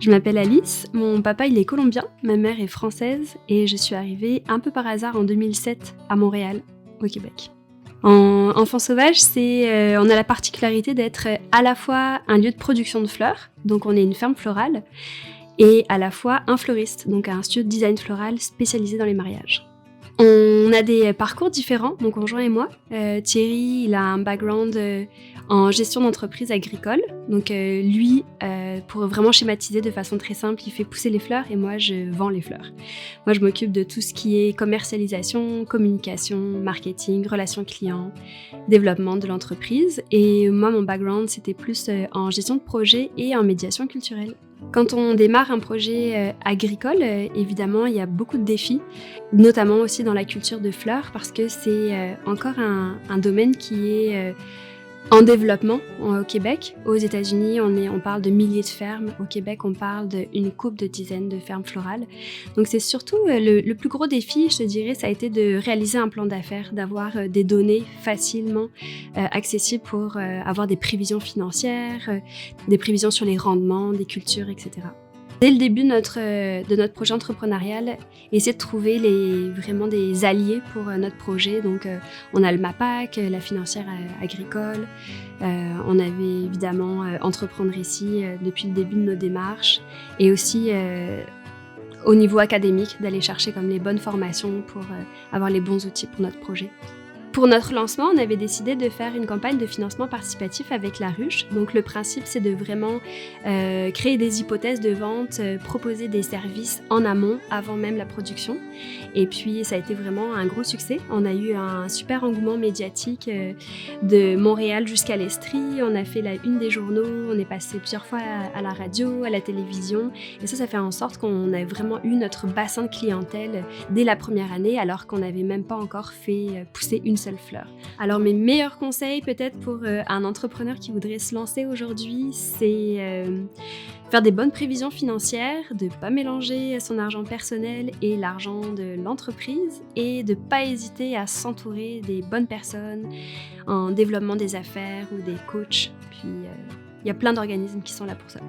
Je m'appelle Alice, mon papa il est colombien, ma mère est française et je suis arrivée un peu par hasard en 2007 à Montréal, au Québec. En Enfant sauvage, on a la particularité d'être à la fois un lieu de production de fleurs, donc on est une ferme florale, et à la fois un fleuriste, donc un studio de design floral spécialisé dans les mariages. On a des parcours différents, mon conjoint et moi. Thierry, il a un background en gestion d'entreprise agricole. Donc lui, pour vraiment schématiser de façon très simple, il fait pousser les fleurs et moi, je vends les fleurs. Moi, je m'occupe de tout ce qui est commercialisation, communication, marketing, relations clients, développement de l'entreprise. Et moi, mon background, c'était plus en gestion de projet et en médiation culturelle. Quand on démarre un projet agricole, évidemment, il y a beaucoup de défis, notamment aussi dans la culture de fleurs, parce que c'est encore un domaine qui est en développement au Québec. Aux États-Unis, on parle de milliers de fermes. Au Québec, on parle d'une couple de dizaines de fermes florales. Donc, c'est surtout le plus gros défi, je te dirais, ça a été de réaliser un plan d'affaires, d'avoir des données facilement accessibles pour avoir des prévisions financières, des prévisions sur les rendements, des cultures, etc. Dès le début de notre projet entrepreneurial, essayer de trouver vraiment des alliés pour notre projet. Donc, on a le MAPAC, la financière agricole. On avait évidemment Entreprendre ici depuis le début de nos démarches. Et aussi, au niveau académique, d'aller chercher comme les bonnes formations pour avoir les bons outils pour notre projet. Pour notre lancement, on avait décidé de faire une campagne de financement participatif avec La Ruche. Donc, le principe, c'est de vraiment créer des hypothèses de vente, proposer des services en amont, avant même la production. Et puis, ça a été vraiment un gros succès. On a eu un super engouement médiatique de Montréal jusqu'à l'Estrie. On a fait la une des journaux. On est passé plusieurs fois à la radio, à la télévision. Et ça fait en sorte qu'on a vraiment eu notre bassin de clientèle dès la première année, alors qu'on n'avait même pas encore fait pousser une seule fleur. Alors mes meilleurs conseils peut-être pour un entrepreneur qui voudrait se lancer aujourd'hui, c'est faire des bonnes prévisions financières, de ne pas mélanger son argent personnel et l'argent de l'entreprise et de ne pas hésiter à s'entourer des bonnes personnes en développement des affaires ou des coachs. Puis il y a plein d'organismes qui sont là pour ça.